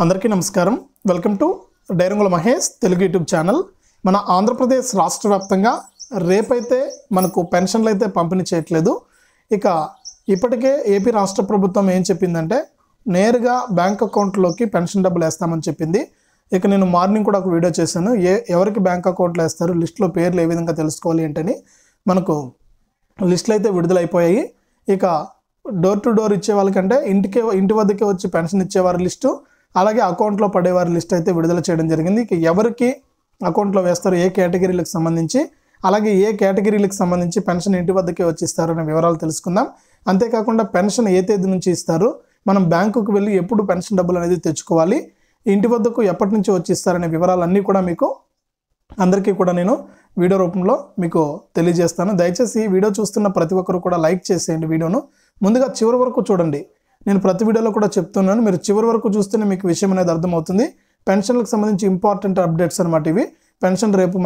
అందరికీ నమస్కారం. Welcome to డైరంగుల మహేష్ తెలుగు యూట్యూబ్ ఛానల్. మన ఆంధ్రప్రదేశ్ రాష్ట్ర వ్యాప్తంగా రేపైతే మనకు పెన్షన్లు అయితే పంపిణీ చేయట్లేదు. ఇక ఇప్పటికే ఏపీ రాష్ట్ర ప్రభుత్వం ఏం చెప్పిందంటే నేరుగా బ్యాంక్ అకౌంట్లోకి పెన్షన్ డబ్బులు వేస్తామని చెప్పింది. ఇక నేను మార్నింగ్ కూడా ఒక వీడియో చేశాను, ఎవరికి బ్యాంక్ అకౌంట్లో వేస్తారు, లిస్టులో పేర్లు ఏ విధంగా తెలుసుకోవాలి ఏంటని. మనకు లిస్టులు అయితే విడుదలైపోయాయి. ఇక డోర్ టు డోర్ ఇచ్చే వాళ్ళకంటే ఇంటి వద్దకే వచ్చి పెన్షన్ ఇచ్చేవారి లిస్టు, అలాగే అకౌంట్లో పడేవారి లిస్ట్ అయితే విడుదల చేయడం జరిగింది. ఇక ఎవరికి అకౌంట్లో వేస్తారు, ఏ కేటగిరీలకు సంబంధించి, అలాగే ఏ కేటగిరీలకు సంబంధించి పెన్షన్ ఇంటి వద్దకే వచ్చి ఇస్తారనే వివరాలు తెలుసుకుందాం. అంతేకాకుండా పెన్షన్ ఏ తేదీ నుంచి ఇస్తారు, మనం బ్యాంకుకు వెళ్ళి ఎప్పుడు పెన్షన్ డబ్బులు అనేది తెచ్చుకోవాలి, ఇంటి వద్దకు ఎప్పటి నుంచి వచ్చి ఇస్తారనే వివరాలన్నీ కూడా మీకు అందరికీ కూడా నేను వీడియో రూపంలో మీకు తెలియజేస్తాను. దయచేసి వీడియో చూస్తున్న ప్రతి ఒక్కరు కూడా లైక్ చేసేయండి. వీడియోను ముందుగా చివరి వరకు చూడండి. నేను ప్రతి వీడియోలో కూడా చెప్తున్నాను, మీరు చివరి వరకు చూస్తేనే మీకు విషయం అనేది అర్థమవుతుంది. పెన్షన్లకు సంబంధించి ఇంపార్టెంట్ అప్డేట్స్ అనమాట ఇవి. పెన్షన్ రేపే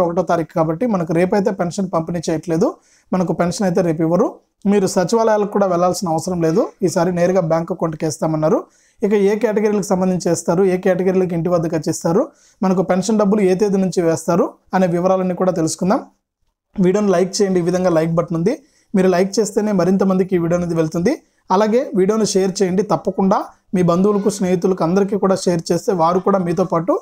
1వ తారీఖు కాబట్టి మనకు రేపైతే పెన్షన్ పంపిణీ చేయట్లేదు. మనకు పెన్షన్ అయితే రేపు ఇవ్వరు. మీరు సచివాలయాలకు కూడా వెళ్లాల్సిన అవసరం లేదు. ఈసారి నేరుగా బ్యాంక్ అకౌంట్కి వేస్తామన్నారు. ఇక ఏ కేటగిరీలకు సంబంధించి వేస్తారు, ఏ కేటగిరీలకు ఇంటి వద్దకు వచ్చేస్తారు, మనకు పెన్షన్ డబ్బులు ఏ తేదీ నుంచి వేస్తారు అనే వివరాలన్నీ కూడా తెలుసుకుందాం. వీడియోని లైక్ చేయండి. ఈ విధంగా లైక్ బటన్ ఉంది, మీరు లైక్ చేస్తేనే మరింత మందికి ఈ వీడియో అనేది వెళ్తుంది. అలాగే వీడియోని షేర్ చేయండి. తప్పకుండా మీ బంధువులకు, స్నేహితులకు అందరికీ కూడా షేర్ చేస్తే వారు కూడా మీతో పాటు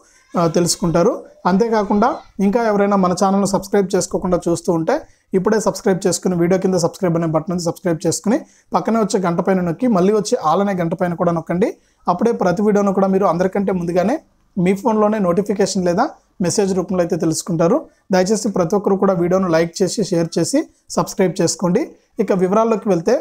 తెలుసుకుంటారు. అంతేకాకుండా ఇంకా ఎవరైనా మన ఛానల్ను సబ్స్క్రైబ్ చేసుకోకుండా చూస్తూ ఉంటే ఇప్పుడే సబ్స్క్రైబ్ చేసుకుని వీడియో కింద సబ్స్క్రైబ్ అనే బటన్ ఉంది, సబ్స్క్రైబ్ చేసుకుని పక్కనే వచ్చే గంట పైన నొక్కి మళ్ళీ వచ్చి ఆల్ అనే గంట పైన కూడా నొక్కండి. అప్పుడే ప్రతి వీడియోను కూడా మీరు అందరికంటే ముందుగానే మీ ఫోన్లోనే నోటిఫికేషన్ లేదా మెసేజ్ రూపంలో అయితే తెలుసుకుంటారు. దయచేసి ప్రతి ఒక్కరు కూడా వీడియోను లైక్ చేసి షేర్ చేసి సబ్స్క్రైబ్ చేసుకోండి. ఇక వివరాల్లోకి వెళ్తే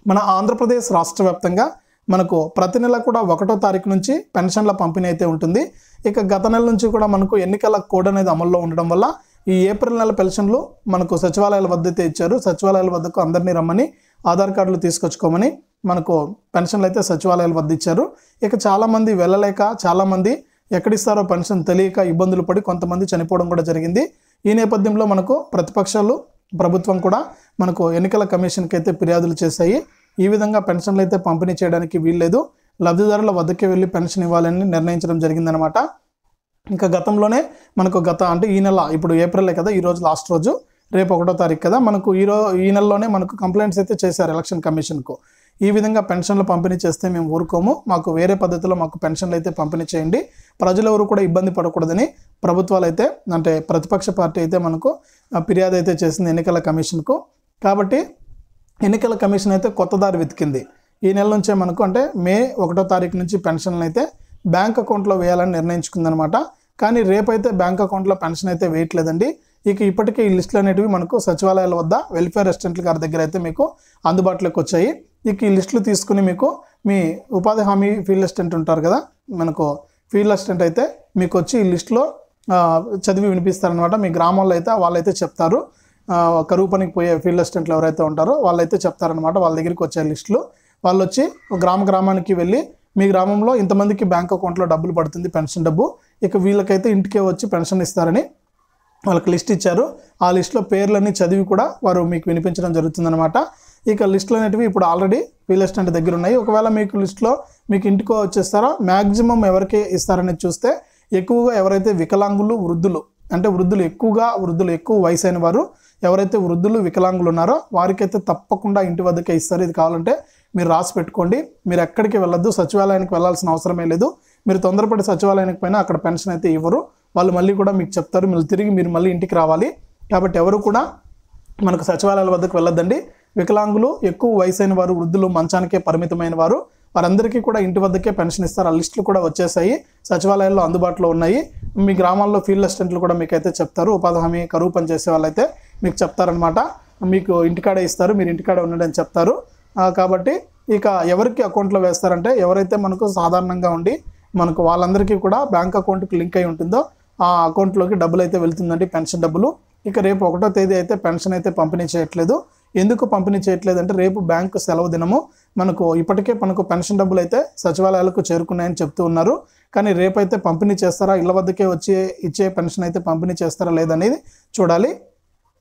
మన ఆంధ్రప్రదేశ్ రాష్ట్ర వ్యాప్తంగా మనకు ప్రతి నెల కూడా 1వ తారీఖు నుంచి పెన్షన్ల పంపిణీ అయితే ఉంటుంది. ఇక గత నెల నుంచి కూడా మనకు ఎన్నికల కోడ్ అనేది అమల్లో ఉండడం వల్ల ఈ ఏప్రిల్ నెల పెన్షన్లు మనకు సచివాలయాల వద్ద అయితే ఇచ్చారు. సచివాలయాల వద్దకు అందరినీ రమ్మని, ఆధార్ కార్డులు తీసుకొచ్చుకోమని మనకు పెన్షన్లు అయితే సచివాలయాల వద్ద ఇచ్చారు. ఇక చాలామంది వెళ్ళలేక, చాలామంది ఎక్కడిస్తారో పెన్షన్ తెలియక ఇబ్బందులు పడి కొంతమంది చనిపోవడం కూడా జరిగింది. ఈ నేపథ్యంలో మనకు ప్రతిపక్షాలు, ప్రభుత్వం కూడా మనకు ఎన్నికల కమిషన్కి అయితే ఫిర్యాదులు చేశాయి. ఈ విధంగా పెన్షన్లు అయితే పంపిణీ చేయడానికి వీల్లేదు, లబ్ధిదారుల వద్దకే వెళ్ళి పెన్షన్ ఇవ్వాలని నిర్ణయించడం జరిగిందనమాట. ఇంకా గతంలోనే మనకు అంటే ఈ నెల, ఇప్పుడు ఏప్రిలే కదా, ఈ రోజు లాస్ట్ రోజు, రేపు 1వ తారీఖు కదా, మనకు ఈ నెలలోనే మనకు కంప్లైంట్స్ అయితే చేశారు ఎలక్షన్ కమిషన్కు. ఈ విధంగా పెన్షన్లు పంపిణీ చేస్తే మేము ఊరుకోము, మాకు వేరే పద్ధతిలో మాకు పెన్షన్లు అయితే పంపిణీ చేయండి, ప్రజలు ఎవరు కూడా ఇబ్బంది పడకూడదని ప్రభుత్వాలు అయితే, అంటే ప్రతిపక్ష పార్టీ అయితే మనకు ఫిర్యాదు అయితే చేసింది ఎన్నికల కమిషన్కు. కాబట్టి ఎన్నికల కమిషన్ అయితే కొత్త దారి వెతికింది. ఈ నెల నుంచే మనకు అంటే మే 1వ తారీఖు నుంచి పెన్షన్లు అయితే బ్యాంక్ అకౌంట్లో వేయాలని నిర్ణయించుకుందనమాట. కానీ రేపైతే బ్యాంక్ అకౌంట్లో పెన్షన్ అయితే వేయట్లేదండి. ఇక ఇప్పటికే ఈ లిస్టులు అనేటివి మనకు సచివాలయాల వద్ద వెల్ఫేర్ అసిస్టెంట్ల గారి దగ్గర అయితే మీకు అందుబాటులోకి వచ్చాయి. ఇక ఈ లిస్టులు తీసుకుని మీకు మీ ఉపాధి హామీ ఫీల్డ్ అసిస్టెంట్ ఉంటారు కదా, మనకు ఫీల్డ్ అసిస్టెంట్ అయితే మీకు వచ్చి ఈ లిస్టులో చదివి వినిపిస్తారనమాట. మీ గ్రామాల్లో అయితే వాళ్ళైతే చెప్తారు, కరువు పనికి పోయే ఫీల్డ్ అసిస్టెంట్లు ఎవరైతే ఉంటారో వాళ్ళైతే చెప్తారనమాట. వాళ్ళ దగ్గరికి వచ్చే లిస్టులు వాళ్ళు వచ్చి గ్రామానికి వెళ్ళి మీ గ్రామంలో ఇంతమందికి బ్యాంక్ అకౌంట్లో డబ్బులు పడుతుంది, పెన్షన్ డబ్బు, ఇక వీళ్ళకైతే ఇంటికే వచ్చి పెన్షన్ ఇస్తారని వాళ్ళకి లిస్ట్ ఇచ్చారు. ఆ లిస్టులో పేర్లన్నీ చదివి కూడా వారు మీకు వినిపించడం జరుగుతుందన్నమాట. ఇక లిస్టులు అనేటివి ఇప్పుడు ఆల్రెడీ ఫీల్డ్ అసిస్టెంట్ దగ్గర ఉన్నాయి. ఒకవేళ మీకు లిస్టులో మీకు ఇంటికో వచ్చేస్తారో మ్యాక్సిమం ఎవరికి ఇస్తారనేది చూస్తే ఎక్కువగా ఎవరైతే వికలాంగులు, వృద్ధులు, అంటే వృద్ధులు ఎక్కువ వయసు అయిన వారు, ఎవరైతే వృద్ధులు, వికలాంగులు ఉన్నారో వారికైతే తప్పకుండా ఇంటి వద్దకే ఇస్తారు. ఇది కావాలంటే మీరు రాసి పెట్టుకోండి. మీరు ఎక్కడికి వెళ్ళొద్దు, సచివాలయానికి వెళ్ళాల్సిన అవసరమే లేదు. మీరు తొందరపడి సచివాలయానికి పోయినా అక్కడ పెన్షన్ అయితే ఇవ్వరు, వాళ్ళు మళ్ళీ కూడా మీకు చెప్తారు, మీరు మళ్ళీ ఇంటికి రావాలి. కాబట్టి ఎవరు కూడా మనకు సచివాలయాల వద్దకు వెళ్ళొద్దండి. వికలాంగులు, ఎక్కువ వయసు అయిన వారు, వృద్ధులు, మంచానికే పరిమితమైన వారు, వారందరికీ కూడా ఇంటి వద్దకే పెన్షన్ ఇస్తారు. ఆ లిస్టులు కూడా వచ్చేసాయి, సచివాలయాల్లో అందుబాటులో ఉన్నాయి. మీ గ్రామాల్లో ఫీల్డ్ అసిస్టెంట్లు కూడా మీకు అయితే చెప్తారు, ఉపాధి హామీ కరువు పని చేసే వాళ్ళైతే మీకు చెప్తారనమాట. మీకు ఇంటికాడే ఇస్తారు, మీరు ఇంటికాడే ఉండండి అని చెప్తారు. కాబట్టి ఇక ఎవరికి అకౌంట్లో వేస్తారంటే ఎవరైతే మనకు సాధారణంగా ఉండి మనకు వాళ్ళందరికీ కూడా బ్యాంక్ అకౌంట్కి లింక్ అయి ఉంటుందో ఆ అకౌంట్లోకి డబ్బులు అయితే వెళ్తుందండి, పెన్షన్ డబ్బులు. ఇక రేపు 1వ తేదీ అయితే పెన్షన్ అయితే పంపిణీ చేయట్లేదు. ఎందుకు పంపిణీ చేయట్లేదు అంటే రేపు బ్యాంకు సెలవు దినము. ఇప్పటికే మనకు పెన్షన్ డబ్బులు అయితే సచివాలయాలకు చేరుకున్నాయని చెప్తూ ఉన్నారు. కానీ రేపైతే పంపిణీ చేస్తారా, ఇళ్ల వద్దకే వచ్చి ఇచ్చే పెన్షన్ అయితే పంపిణీ చేస్తారా లేదనేది చూడాలి.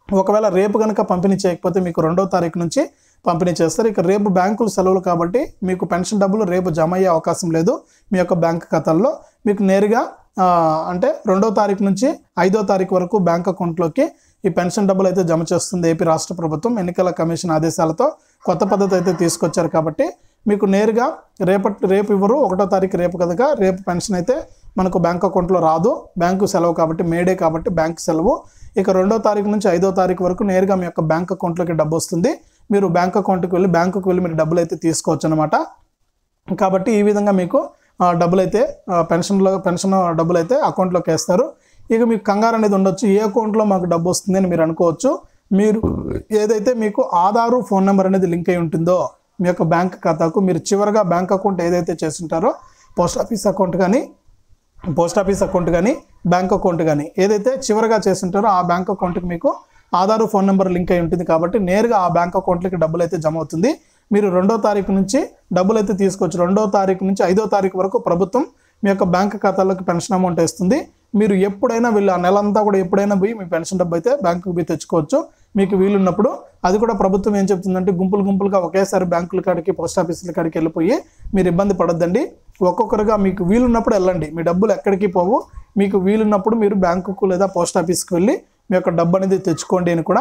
ఒకవేళ రేపు కనుక పంపిణీ చేయకపోతే మీకు 2వ తారీఖు నుంచి పంపిణీ చేస్తారు. ఇక రేపు బ్యాంకులు సెలవులు కాబట్టి మీకు పెన్షన్ డబ్బులు రేపు జమ అయ్యే అవకాశం లేదు మీ యొక్క బ్యాంక్ ఖాతాల్లో. మీకు నేరుగా అంటే 2వ తారీఖు నుంచి 5వ తారీఖు వరకు బ్యాంక్ అకౌంట్లోకి ఈ పెన్షన్ డబ్బులు అయితే జమ చేస్తుంది ఏపీ రాష్ట్ర ప్రభుత్వం. ఎన్నికల కమిషన్ ఆదేశాలతో కొత్త పద్ధతి అయితే తీసుకొచ్చారు కాబట్టి మీకు నేరుగా రేపు ఇవ్వరు. 1వ తారీఖు రేపు కనుక రేపు పెన్షన్ అయితే మనకు బ్యాంక్ అకౌంట్లో రాదు. బ్యాంకు సెలవు కాబట్టి, మేడే కాబట్టి బ్యాంక్ సెలవు. ఇక 2వ తారీఖు నుంచి 5వ తారీఖు వరకు నేరుగా మీ యొక్క బ్యాంక్ అకౌంట్లోకి డబ్బు వస్తుంది. మీరు బ్యాంకుకు వెళ్ళి మీరు డబ్బులు అయితే తీసుకోవచ్చు అనమాట. కాబట్టి ఈ విధంగా మీకు డబ్బులు అయితే పెన్షన్ డబ్బులు అయితే అకౌంట్లోకి వేస్తారు. ఇక మీకు కంగారు అనేది ఉండొచ్చు, ఏ అకౌంట్లో మాకు డబ్బు వస్తుంది అని మీరు అనుకోవచ్చు. మీరు ఏదైతే మీకు ఆధారు ఫోన్ నెంబర్ అనేది లింక్ అయి ఉంటుందో మీ యొక్క బ్యాంక్ ఖాతాకు, మీరు చివరిగా బ్యాంక్ అకౌంట్ ఏదైతే చేస్తుంటారో పోస్ట్ ఆఫీస్ అకౌంట్ కానీ బ్యాంక్ అకౌంట్ కానీ ఏదైతే చివరిగా చేస్తుంటారో ఆ బ్యాంక్ అకౌంట్కి మీకు ఆధారు ఫోన్ నెంబర్ లింక్ అయి ఉంటుంది కాబట్టి నేరుగా ఆ బ్యాంక్ అకౌంట్లకి డబ్బులు అయితే జమ అవుతుంది. మీరు 2వ తారీఖు నుంచి డబ్బులు అయితే తీసుకోవచ్చు. 2వ తారీఖు నుంచి 5వ తారీఖు వరకు ప్రభుత్వం మీ యొక్క బ్యాంక్ ఖాతాలోకి పెన్షన్ అమౌంట్ వేస్తుంది. మీరు ఎప్పుడైనా వెళ్ళి ఆ నెలంతా కూడా ఎప్పుడైనా పోయి మీ పెన్షన్ డబ్బు అయితే బ్యాంకుకి పోయి తెచ్చుకోవచ్చు మీకు వీలున్నప్పుడు. అది కూడా ప్రభుత్వం ఏం చెప్తుందంటే గుంపులుగా ఒకేసారి బ్యాంకుల కాడికి పోస్ట్ ఆఫీసుల కాడికి వెళ్ళిపోయి మీరు ఇబ్బంది పడొద్దండి. ఒక్కొక్కరుగా మీకు వీలున్నప్పుడు వెళ్ళండి. మీ డబ్బులు ఎక్కడికి పోవు. మీకు వీలున్నప్పుడు మీరు బ్యాంకుకు లేదా పోస్ట్ ఆఫీస్కి వెళ్ళి మీ యొక్క డబ్బు అనేది తెచ్చుకోండి అని కూడా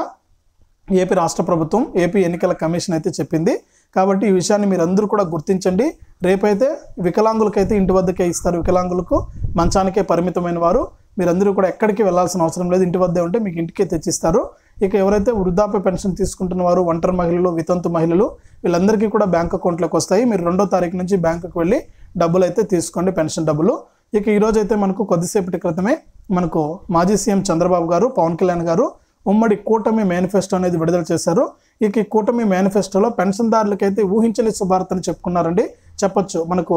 ఏపీ రాష్ట్ర ప్రభుత్వం, ఏపీ ఎన్నికల కమిషన్ అయితే చెప్పింది. కాబట్టి ఈ విషయాన్ని మీరు అందరూ కూడా గుర్తించండి. రేపైతే వికలాంగులకైతే ఇంటి వద్దకే ఇస్తారు. వికలాంగులకు మంచానికే పరిమితమైన వారు మీరందరూ కూడా ఎక్కడికి వెళ్ళాల్సిన అవసరం లేదు. ఇంటి వద్దే ఉంటే మీకు ఇంటికే తెచ్చిస్తారు. ఇక ఎవరైతే వృద్ధాప్య పెన్షన్ తీసుకుంటున్న వారు, ఒంటరి మహిళలు, వితంతు మహిళలు వీళ్ళందరికీ కూడా బ్యాంక్ అకౌంట్లోకి వస్తాయి. మీరు 2వ తారీఖు నుంచి బ్యాంకుకు వెళ్ళి డబ్బులు అయితే తీసుకోండి, పెన్షన్ డబ్బులు. ఇక ఈరోజైతే మనకు కొద్దిసేపటి క్రితమే మనకు మాజీ సీఎం చంద్రబాబు గారు, పవన్ కళ్యాణ్ గారు ఉమ్మడి కూటమి మేనిఫెస్టో అనేది విడుదల చేశారు. ఇక ఈ కూటమి మేనిఫెస్టోలో పెన్షన్దారులకైతే ఊహించని శుభార్త అని చెప్పుకున్నారండి, చెప్పొచ్చు. మనకు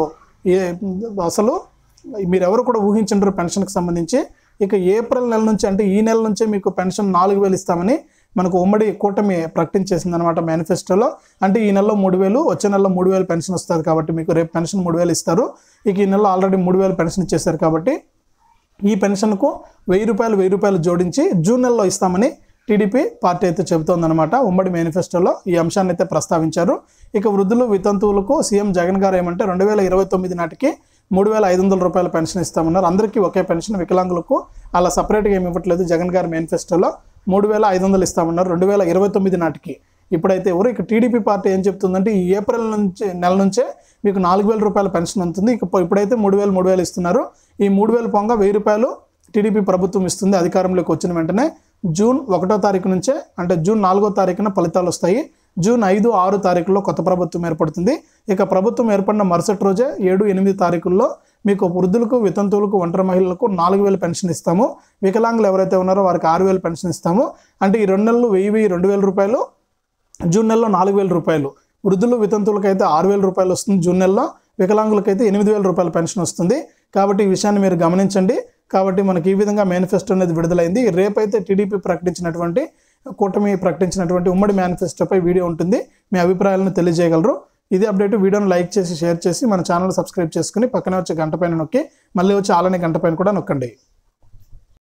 అసలు మీరెవరు కూడా ఊహించంటారు పెన్షన్కి సంబంధించి. ఇక ఏప్రిల్ నెల నుంచి అంటే ఈ నెల నుంచే మీకు పెన్షన్ 4,000 ఇస్తామని మనకు ఉమ్మడి కూటమి ప్రకటించేసింది అనమాట మేనిఫెస్టోలో. అంటే ఈ నెలలో 3,000, వచ్చే నెలలో 3,000 పెన్షన్ వస్తుంది కాబట్టి మీకు రేపు పెన్షన్ 3,000 ఇస్తారు. ఇక ఈ నెలలో ఆల్రెడీ 3,000 పెన్షన్ ఇచ్చేశారు కాబట్టి ఈ పెన్షన్కు 1,000 రూపాయలు జోడించి జూన్ నెలలో ఇస్తామని టీడీపీ పార్టీ అయితే చెబుతోందనమాట. ఉమ్మడి మేనిఫెస్టోలో ఈ అంశాన్ని అయితే ప్రస్తావించారు. ఇక వృద్ధులు, వితంతువులకు సీఎం జగన్ గారు ఏమంటే 2029 నాటికి 3,500 రూపాయల పెన్షన్ ఇస్తామన్నారు. అందరికీ ఒకే పెన్షన్, వికలాంగులకు అలా సపరేట్గా ఏమి ఇవ్వట్లేదు. జగన్ గారి మేనిఫెస్టోలో 3,500 ఇస్తామన్నారు 2029 నాటికి. ఇప్పుడైతే ఇక టీడీపీ పార్టీ ఏం చెప్తుందంటే ఈ ఏప్రిల్ నెల నుంచే మీకు 4,000 రూపాయల పెన్షన్ ఉంటుంది. ఇప్పుడైతే 3,000 ఇస్తున్నారు. ఈ 3,000 పొంగ 1,000 రూపాయలు టీడీపీ ప్రభుత్వం ఇస్తుంది అధికారంలోకి వచ్చిన వెంటనే. జూన్ 1వ తారీఖు నుంచే అంటే జూన్ 4వ తారీఖున ఫలితాలు వస్తాయి. జూన్ 5, 6 తారీఖుల్లో కొత్త ప్రభుత్వం ఏర్పడుతుంది. ఇక ప్రభుత్వం ఏర్పడిన మరుసటి రోజే 7, 8 తారీఖుల్లో మీకు వృద్ధులకు, వితంతువులకు, ఒంటరి మహిళలకు 4,000 పెన్షన్ ఇస్తాము. వికలాంగులు ఎవరైతే ఉన్నారో వారికి 6,000 పెన్షన్ ఇస్తాము. అంటే ఈ 2 నెలలు 1,000, 2,000 రూపాయలు. జూన్ నెలలో 4,000 రూపాయలు. వృద్ధులు, వితంతువులకు అయితే 6,000 రూపాయలు వస్తుంది జూన్ నెలలో. వికలాంగులకైతే 8,000 రూపాయల పెన్షన్ వస్తుంది. కాబట్టి ఈ విషయాన్ని మీరు గమనించండి. కాబట్టి మనకి ఈ విధంగా మేనిఫెస్టో అనేది విడుదలైంది. రేపైతే టీడీపీ కూటమి ప్రకటించినటువంటి ఉమ్మడి మేనిఫెస్టోపై వీడియో ఉంటుంది. మీ అభిప్రాయాలను తెలియజేయగలరు. ఇది అప్డేట్. వీడియోను లైక్ చేసి, షేర్ చేసి మన ఛానల్ సబ్స్క్రైబ్ చేసుకుని పక్కనే వచ్చే గంట పైన నొక్కి మళ్ళీ వచ్చి ఆలనే గంట పైన కూడా నొక్కండి.